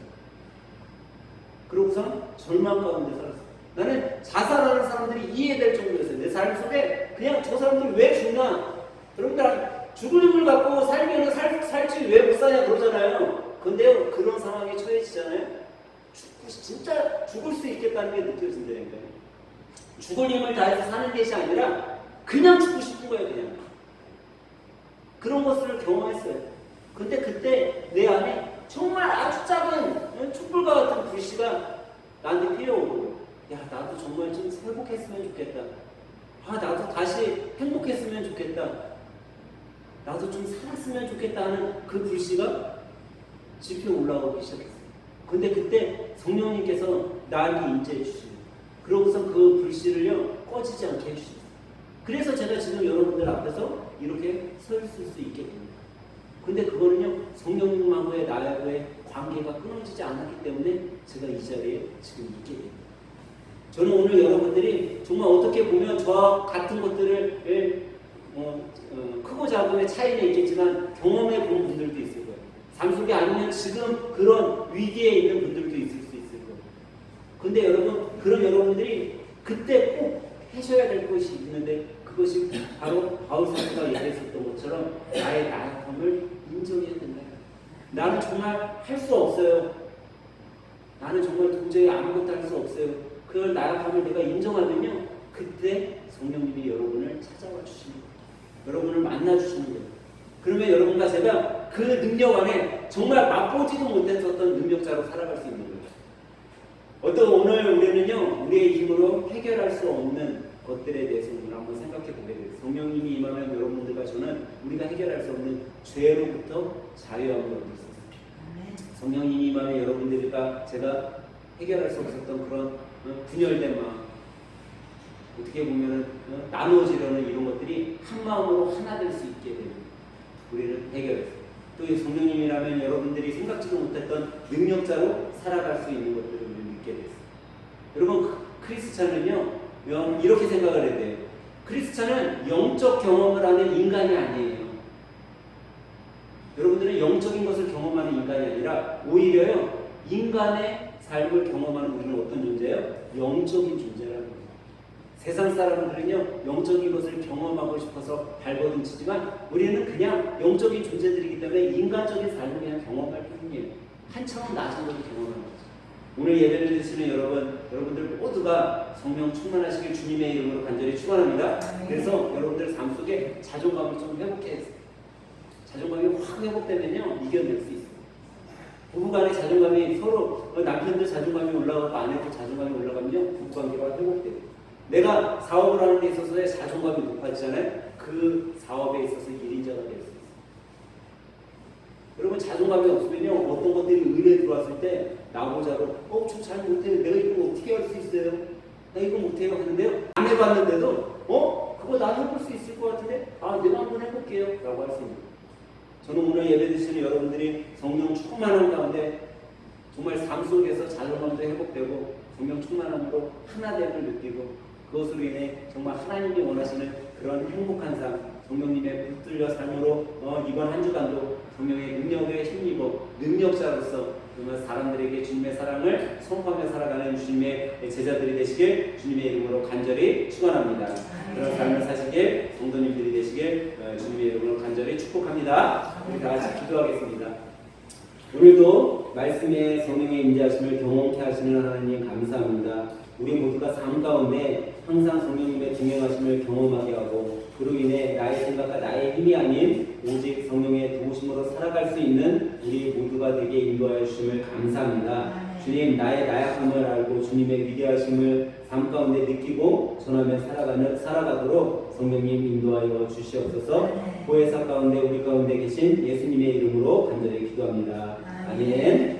Speaker 1: 그러고선 절망 가운데 살았어요. 나는 자살하는 사람들이 이해될 정도였어요. 내 삶 속에 그냥 저 사람들이 왜 죽나? 여러분들 죽을 힘을 갖고 살면 살지 왜 못 사냐 그러잖아요. 근데요 그런 상황에 처해지잖아요. 진짜 죽을 수 있겠다는 게 느껴진다니까요. 죽을 힘을 다해서 사는 것이 아니라 그냥 죽고 싶은 거예요. 그냥. 그런 것을 경험했어요. 근데 그때 내 안에 정말 아주 작은 촛불과 같은 불씨가 나한테 피어오고 야 나도 정말 좀 회복했으면 좋겠다. 아 나도 다시 행복했으면 좋겠다. 나도 좀 살았으면 좋겠다 하는 그 불씨가 지피어 올라오기 시작했어요. 근데 그때 성령님께서 나에게 임재해 주시고 그러고서 그 불씨를요 꺼지지 않게 해주셨어요. 그래서 제가 지금 여러분들 앞에서 이렇게 서 있을 수 있게 됩니다. 근데 그거는요 성령님하고의 나하고의 관계가 끊어지지 않았기 때문에 제가 이 자리에 지금 있게 됩니다. 저는 오늘 여러분들이 정말 어떻게 보면 저와 같은 것들을 크고 작음의 차이는 있겠지만 경험해 본 분들도 있을 거예요. 삶 속에 아니면 지금 그런 위기에 있는 분들도 있을 수 있을 거예요. 근데 여러분 그런 여러분들이 그때 꼭 하셔야 될 것이 있는데 그것이 바로 바울 사도가 얘기했었던 것처럼 나의 나약함을 인정해야 된다. 나는 정말 할 수 없어요. 나는 정말 도저히 아무것도 할 수 없어요. 그 나약함을 내가 인정하면요 그때 성령님이 여러분을 찾아와 주시는 거예요. 여러분을 만나 주시는 거예요. 그러면 여러분과 제가 그 능력 안에 정말 맛보지도 못했었던 능력자로 살아갈 수 있는 거예요. 어떤 오늘 우리는요 우리의 힘으로 해결할 수 없는 것들에 대해서 오늘 한번 생각해 보게 돼요. 성령님이 임하면 여러분들과 저는 우리가 해결할 수 없는 죄로부터 자유함을 얻을 수 있습니다. 성령님이 임하면 여러분들과 제가 해결할 수 없었던 그런 분열된 마음, 어떻게 보면은 나누어지려는 이런 것들이 한 마음으로 하나 될 수 있게 됩니다. 우리는 해결했어요. 또 이 성령님이라면 여러분들이 생각지도 못했던 능력자로 살아갈 수 있는 것들을 우리는 믿게 됐어요. 여러분 크리스찬은요 이렇게 생각을 해야 돼요. 크리스찬은 영적 경험을 하는 인간이 아니에요. 여러분들은 영적인 것을 경험하는 인간이 아니라 오히려요 인간의 삶을 경험하는 우리는 어떤 존재예요? 영적인 존재라는 거예요. 세상 사람들은요 영적인 것을 경험하고 싶어서 발버둥치지만 우리는 그냥 영적인 존재들이기 때문에 인간적인 삶을 그냥 경험할 뿐이에요. 한처럼 낮은 것을 경험하는 거죠. 오늘 예배를 드시는 여러분들 모두가 성령 충만하시길 주님의 이름으로 간절히 축원합니다. 그래서 여러분들 삶 속에 자존감을 좀 회복해야 돼요. 자존감이 확 회복되면요 이겨낼 수 있어요. 부부간의 자존감이 서로 남편들 자존감이 올라가고 아내도 자존감이 올라가면요 부부관계가 회복돼요. 내가 사업을 하는 데 있어서의 자존감이 높아지잖아요. 그 사업에 있어서 1인자가 될 수 있어요. 여러분 자존감이 없으면요 어떤 것들이 의뢰 들어왔을 때 나보자로 저 잘 못해요. 내가 이거 어떻게 할 수 있어요? 나 이거 못해요 하는데요 안 해봤는데도 그거 나 해볼 수 있을 것 같은데 내가 한번 해볼게요 라고 할 수 있는 거예요. 저는 오늘 예배 드시는 여러분들이 성령 충만한 가운데 정말 삶 속에서 자존감도 회복되고 성령 충만함으로 하나됨을 느끼고 그것으로 인해 정말 하나님이 원하시는 그런 행복한 삶, 성령님의 붙들려 삶으로 이번 한 주간도 성령의 능력에 힘입어 능력자로서 정말 사람들에게 주님의 사랑을 선포하며 살아가는 주님의 제자들이 되시길 주님의 이름으로 간절히 축원합니다. 그런 삶을 사시길 성도님들이 되시길 주님의 이름으로 간절히 축복합니다. 우리 다 같이 기도하겠습니다. 오늘도 말씀의 성령의 임재하심을 경험케 하시는 하나님 감사합니다. 우리 모두가 삶 가운데 항상 성령님의 증명하심을 경험하게 하고 그로 인해 나의 생각과 나의 힘이 아닌 오직 성령의 도우심으로 살아갈 수 있는 우리 모두가 되게 인도하여 주심을 감사합니다. 주님 나의 나약함을 알고 주님의 위대하심을 삶 가운데 느끼고 전하며 살아가도록 성령님 인도하여 주시옵소서. 보혜사 가운데 우리 가운데 계신 예수님의 이름으로 간절히 기도합니다. 아멘.